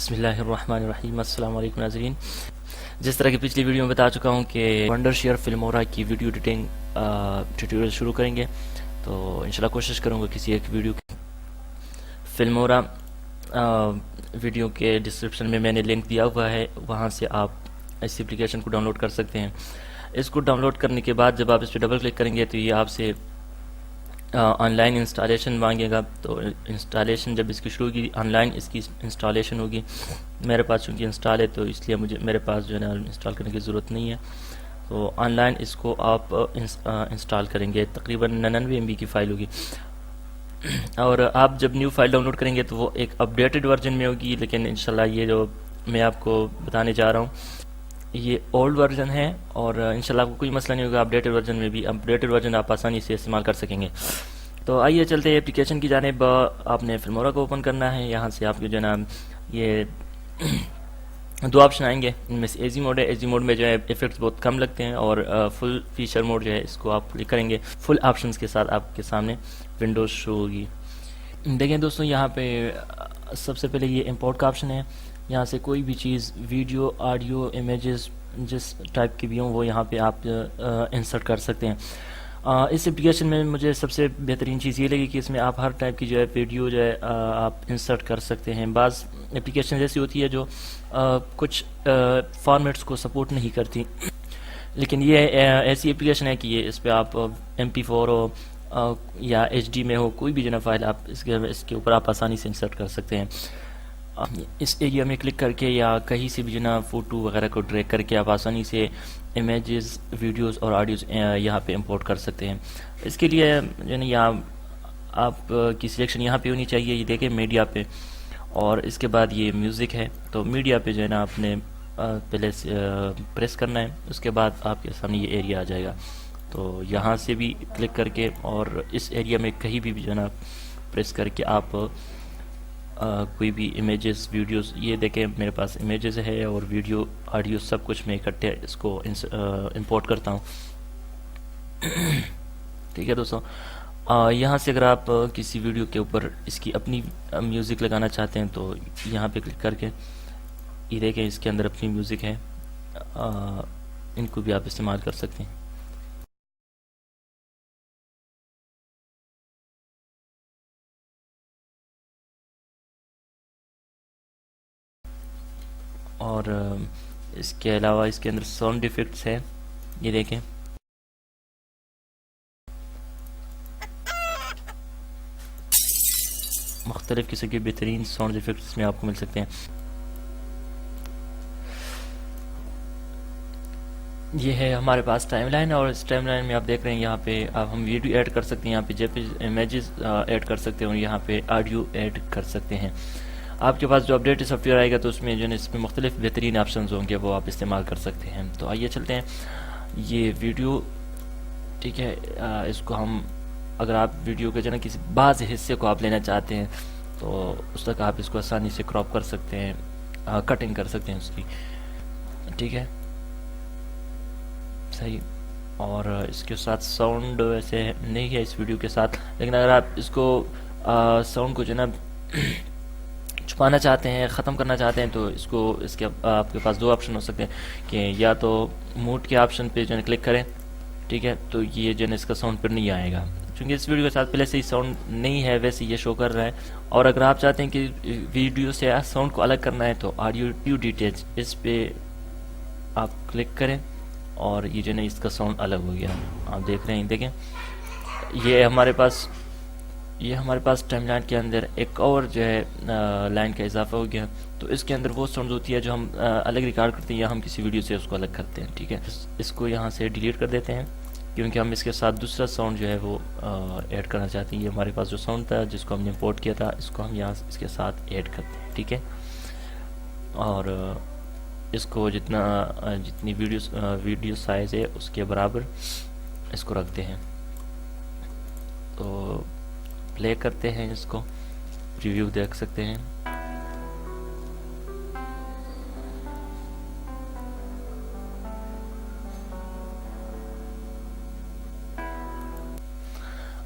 बिस्मिल्लाहिर्रहमानिर्रहीम। अस्सलाम वालेकुम नाज़रीन। जिस तरह की पिछली वीडियो में बता चुका हूँ कि वंडरशेयर फिल्मोरा की वीडियो एडिटिंग ट्यूटोरियल शुरू करेंगे, तो इंशाल्लाह कोशिश करूँगा किसी एक वीडियो फिल्मोरा वीडियो के डिस्क्रिप्शन में मैंने लिंक दिया हुआ है, वहाँ से आप इस एप्लीकेशन को डाउनलोड कर सकते हैं। इसको डाउनलोड करने के बाद जब आप इस पर डबल क्लिक करेंगे तो ये आपसे ऑनलाइन इंस्टॉलेशन मांगेगा। तो इंस्टॉलेशन जब इसकी शुरू की ऑनलाइन इसकी इंस्टॉलेशन होगी। मेरे पास चूँकि इंस्टॉल है तो इसलिए मेरे पास जो है ना इंस्टॉल करने की ज़रूरत नहीं है। तो ऑनलाइन इसको आप इंस्टॉल करेंगे, तकरीबन 99 MB की फ़ाइल होगी। और आप जब न्यू फाइल डाउनलोड करेंगे तो वो एक अपडेटेड वर्जन में होगी, लेकिन इंशाल्लाह ये जो मैं आपको बताने जा रहा हूँ ये ओल्ड वर्जन है और इंशाल्लाह आपको कोई मसला नहीं होगा। अपडेटेड वर्जन में भी अपडेटेड वर्जन आप आसानी से इस्तेमाल कर सकेंगे। तो आइए चलते हैं एप्लीकेशन की जानिब। आपने फिल्मोरा को ओपन करना है। यहाँ से आपके जो है ना ये दो ऑप्शन आएंगे, इनमें से एजी मोड है। एजी मोड में जो है इफेक्ट्स बहुत कम लगते हैं और फुल फीचर मोड जो है इसको आप क्लिक करेंगे, फुल ऑप्शंस के साथ आपके सामने विंडोज शो होगी। देखें दोस्तों, यहाँ पे सबसे पहले ये इंपोर्ट का ऑप्शन है। यहाँ से कोई भी चीज़ वीडियो, ऑडियो, इमेजेस जिस टाइप की भी हों वो यहाँ पे आप इंसर्ट कर सकते हैं। इस एप्लीकेशन में मुझे सबसे बेहतरीन चीज़ ये लगी कि इसमें आप हर टाइप की जो है वीडियो जो है आप इंसर्ट कर सकते हैं। बाज़ एप्लीकेशन ऐसी होती है जो कुछ फॉर्मेट्स को सपोर्ट नहीं करती, लेकिन ये ऐसी एप्लीकेशन है कि ये इस पर आप MP4 हो या HD में हो, कोई भी जो ना फाइल आप इसके ऊपर आप आसानी से इंसर्ट कर सकते हैं। इस एरिया में क्लिक करके या कहीं से भी जो ना फ़ोटो वगैरह को ड्रैग करके आप आसानी से इमेजेस, वीडियोस और ऑडियोज़ यहाँ पे इंपोर्ट कर सकते हैं। इसके लिए जो ना यहाँ आप की सिलेक्शन यहाँ पे होनी चाहिए। ये देखें मीडिया पे, और इसके बाद ये म्यूज़िक है। तो मीडिया पे जो है ना आपने पहले प्रेस करना है, उसके बाद आपके सामने ये एरिया आ जाएगा। तो यहाँ से भी क्लिक करके और इस एरिया में कहीं भी जो है ना प्रेस करके आप कोई भी इमेजेस, वीडियोस, ये देखें मेरे पास इमेजेस है और वीडियो, ऑडियो सब कुछ मैं इकट्ठे इसको इंपोर्ट करता हूँ। ठीक है दोस्तों, यहाँ से अगर आप किसी वीडियो के ऊपर इसकी अपनी म्यूज़िक लगाना चाहते हैं तो यहाँ पे क्लिक करके ये देखें इसके अंदर अपनी म्यूज़िक है, इनको भी आप इस्तेमाल कर सकते हैं। और इसके अलावा इसके अंदर साउंड इफ़ेक्ट्स है, ये देखें। मुख्तलिफ़ किस्म के बेहतरीन साउंड इफ़ेक्ट्स इसमें आपको मिल सकते हैं। ये है हमारे पास टाइमलाइन, और इस टाइमलाइन में आप देख रहे हैं यहाँ पे आप हम वीडियो ऐड कर सकते हैं, यहाँ पे JPG इमेजेस ऐड कर सकते हैं और यहाँ पे ऑडियो ऐड कर सकते हैं। आपके पास जो अपडेट सॉफ्टवेयर आएगा तो उसमें जो है इसमें मुख्तलिफ बेहतरीन ऑप्शंस होंगे, वो आप इस्तेमाल कर सकते हैं। तो आइए चलते हैं ये वीडियो, ठीक है। इसको हम, अगर आप वीडियो के जो है किसी बाज़ हिस्से को आप लेना चाहते हैं तो उस तक आप इसको आसानी से क्रॉप कर सकते हैं, कटिंग कर सकते हैं उसकी, ठीक है, सही। और इसके साथ साउंड वैसे नहीं है इस वीडियो के साथ, लेकिन अगर आप इसको साउंड को जो है ना छुपाना चाहते हैं, ख़त्म करना चाहते हैं तो इसको इसके आपके पास दो ऑप्शन हो सकते हैं कि या तो मूड के ऑप्शन पे जो है क्लिक करें, ठीक है, तो ये जो है इसका साउंड पर नहीं आएगा क्योंकि इस वीडियो के साथ पहले से ही साउंड नहीं है, वैसे ये शो कर रहा है। और अगर आप चाहते हैं कि वीडियो से साउंड को अलग करना है तो ऑडियो डिटेल्स, इस पर आप क्लिक करें और ये जो है इसका साउंड अलग हो गया। आप देख रहे हैं, देखें ये हमारे पास टाइमलाइन के अंदर एक और जो है लाइन का इजाफा हो गया। तो इसके अंदर वो साउंड होती है जो हम अलग रिकॉर्ड करते हैं या हम किसी वीडियो से उसको अलग करते हैं, ठीक है। इसको यहाँ से डिलीट कर देते हैं क्योंकि हम इसके साथ दूसरा साउंड जो है वो ऐड करना चाहते हैं। ये हमारे पास जो साउंड था जिसको हमने इंपोर्ट किया था, इसको हम यहाँ इसके साथ ऐड करते हैं, ठीक है। और इसको जितनी वीडियो साइज़ है उसके बराबर इसको रखते हैं। तो प्ले करते हैं, इसको रिव्यू देख सकते हैं।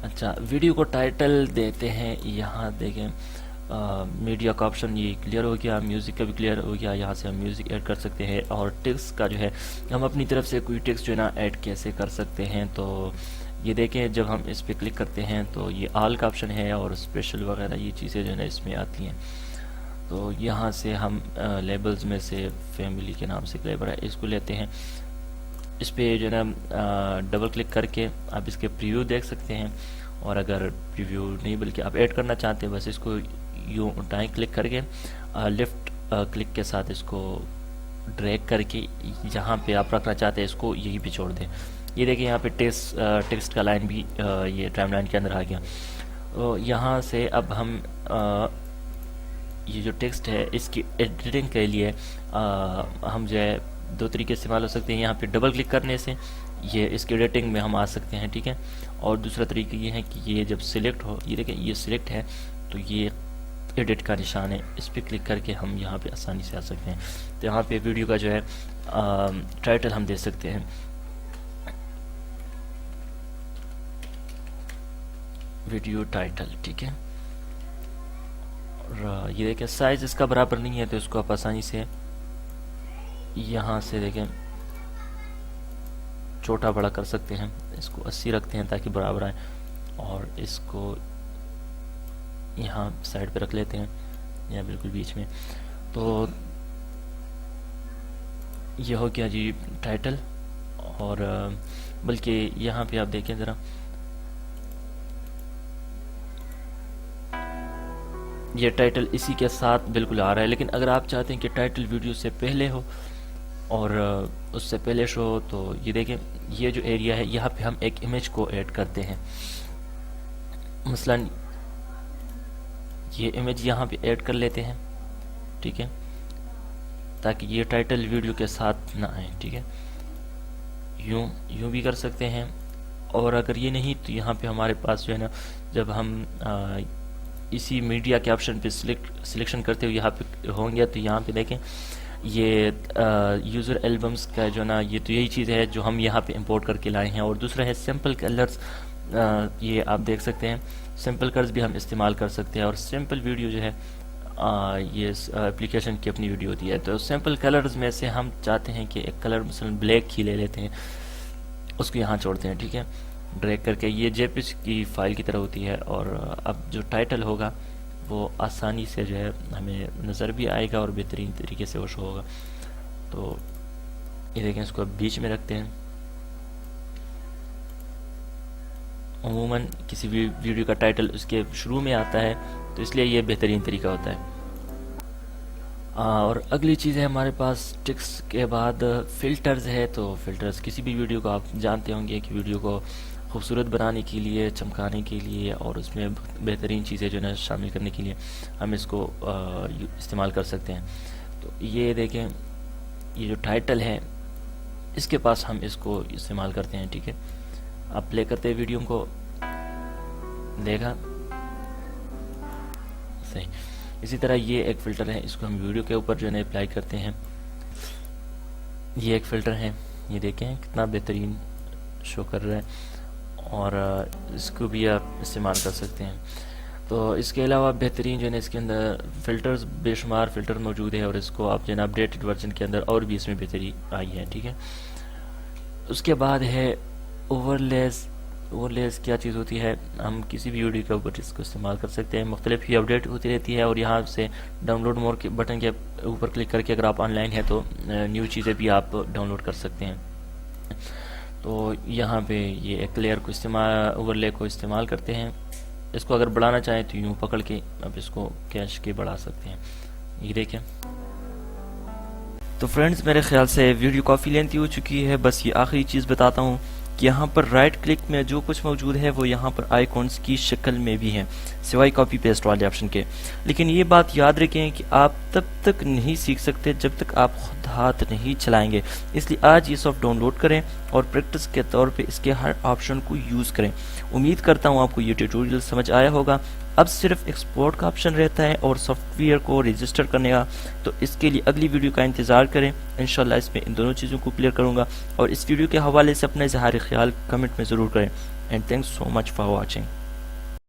अच्छा, वीडियो को टाइटल देते हैं, यहाँ देखें मीडिया का ऑप्शन ये क्लियर हो गया, म्यूज़िक का भी क्लियर हो गया। यहाँ से हम म्यूज़िक ऐड कर सकते हैं, और टेक्स्ट का जो है हम अपनी तरफ से कोई टेक्स्ट जो है ना ऐड कैसे कर सकते हैं। तो ये देखें, जब हम इस पर क्लिक करते हैं तो ये ऑल का ऑप्शन है, और स्पेशल वगैरह ये चीज़ें जो है ना इसमें आती हैं। तो यहाँ से हम लेबल्स में से फैमिली के नाम से क्लेवर है इसको लेते हैं। इस पर जो है ना डबल क्लिक करके आप इसके प्रीव्यू देख सकते हैं, और अगर प्रीव्यू नहीं बल्कि आप ऐड करना चाहते हैं, बस इसको यूँ दाएं क्लिक करके लेफ़्ट क्लिक के साथ इसको ड्रैग करके जहाँ पे आप रखना चाहते हैं इसको यहीं पे छोड़ दें। ये देखिए यहाँ पे टेक्स्ट का लाइन भी ये टाइमलाइन के अंदर आ गया। तो यहाँ से अब हम ये जो टेक्स्ट है इसकी एडिटिंग के लिए हम जो है दो तरीके इस्तेमाल हो सकते हैं। यहाँ पे डबल क्लिक करने से ये इसकी एडिटिंग में हम आ सकते हैं, ठीक है। और दूसरा तरीका ये है कि ये जब सिलेक्ट हो, ये देखें ये सिलेक्ट है तो ये एडिट का निशान है, इस पर क्लिक करके हम यहाँ पे आसानी से आ सकते हैं। तो यहाँ पे वीडियो का जो है टाइटल हम दे सकते हैं, वीडियो टाइटल, ठीक है। और ये देखें साइज़ इसका बराबर नहीं है, तो इसको आप आसानी से यहाँ से देखें छोटा बड़ा कर सकते हैं। इसको 80 रखते हैं ताकि बराबर आए, और इसको यहाँ साइड पे रख लेते हैं या बिल्कुल बीच में। तो ये हो गया जी टाइटल। और बल्कि यहाँ पे आप देखें ज़रा, ये टाइटल इसी के साथ बिल्कुल आ रहा है। लेकिन अगर आप चाहते हैं कि टाइटल वीडियो से पहले हो और उससे पहले शो हो, तो ये देखें ये जो एरिया है यहाँ पे हम एक इमेज को ऐड करते हैं। मसलन ये इमेज यहाँ पे ऐड कर लेते हैं, ठीक है, ताकि ये टाइटल वीडियो के साथ ना आए, ठीक है। यूँ भी कर सकते हैं। और अगर ये नहीं तो यहाँ पे हमारे पास जो है ना, जब हम इसी मीडिया के ऑप्शन पे सिलेक्शन करते हुए यहाँ पे होंगे, तो यहाँ पे देखें ये यूज़र एल्बम्स का जो ना, ये तो यही चीज़ है जो हम यहाँ पे इंपोर्ट करके लाए हैं। और दूसरा है सिंपल कलर्स, ये आप देख सकते हैं सिंपल कलर्स भी हम इस्तेमाल कर सकते हैं। और सिंपल वीडियो जो है ये एप्लीकेशन की अपनी वीडियो होती है। तो सिंपल कलर्स में से हम चाहते हैं कि एक कलर मसलन ब्लैक ही ले लेते हैं, उसको यहाँ छोड़ते हैं, ठीक है, ड्रैग करके। ये जेपीजी की फ़ाइल की तरह होती है। और अब जो टाइटल होगा वो आसानी से जो है हमें नज़र भी आएगा और बेहतरीन तरीके से वो शो होगा। तो ये देखें, इसको बीच में रखते हैं। अमूमन किसी भी वीडियो का टाइटल उसके शुरू में आता है, तो इसलिए ये बेहतरीन तरीका होता है। और अगली चीज़ है हमारे पास टेक्स्ट के बाद फ़िल्टर्स है। तो फ़िल्टर्स किसी भी वीडियो को आप जानते होंगे कि वीडियो को खूबसूरत बनाने के लिए, चमकाने के लिए और उसमें बेहतरीन चीज़ें जो है शामिल करने के लिए हम इसको इस्तेमाल कर सकते हैं। तो ये देखें, ये जो टाइटल है इसके पास हम इसको इस्तेमाल करते हैं, ठीक है। आप प्ले करते हैं वीडियो को, देखा सही। इसी तरह ये एक फ़िल्टर है, इसको हम वीडियो के ऊपर जो है अप्लाई करते हैं। ये एक फ़िल्टर है, ये देखें कितना बेहतरीन शो कर रहा है, और इसको भी आप इस्तेमाल कर सकते हैं। तो इसके अलावा बेहतरीन जो है इसके अंदर फ़िल्टर्स, बेशुमार फ़िल्टर मौजूद है, और इसको आप जो है अपडेटेड वर्जन के अंदर और भी इसमें बेहतरी आई है, ठीक है। उसके बाद है ओवरलेस। ओवरलेस क्या चीज़ होती है, हम किसी भी वीडियो के ऊपर इसको इस्तेमाल कर सकते हैं। मुख्तलिफ ही अपडेट होती रहती है, और यहाँ से डाउनलोड मोर के बटन के ऊपर क्लिक करके अगर आप ऑनलाइन है तो न्यू चीज़ें भी आप डाउनलोड कर सकते हैं। तो यहाँ पे ये एक लेयर को ओवरले को इस्तेमाल करते हैं। इसको अगर बढ़ाना चाहें तो यूँ पकड़ के आप इसको कैश के बढ़ा सकते हैं, ये देखें। तो फ्रेंड्स, मेरे ख्याल से वीडियो काफ़ी लेंथी हो चुकी है। बस ये आखिरी चीज़ बताता हूँ कि यहाँ पर राइट क्लिक में जो कुछ मौजूद है वो यहाँ पर आइकॉन्स की शक्ल में भी है, सिवाय कॉपी पेस्ट वाले ऑप्शन के। लेकिन ये बात याद रखें कि आप तब तक नहीं सीख सकते जब तक आप खुद हाथ नहीं चलाएंगे। इसलिए आज ये सॉफ्ट डाउनलोड करें और प्रैक्टिस के तौर पे इसके हर ऑप्शन को यूज़ करें। उम्मीद करता हूँ आपको ये ट्यूटोरियल समझ आया होगा। अब सिर्फ एक्सपोर्ट का ऑप्शन रहता है और सॉफ्टवेयर को रजिस्टर करने का। तो इसके लिए अगली वीडियो का इंतज़ार करें। इंशाल्लाह इसमें इन दोनों चीज़ों को क्लियर करूँगा। और इस वीडियो के हवाले से अपना इज़हार ख्याल कमेंट में ज़रूर करें। And thanks so much for watching.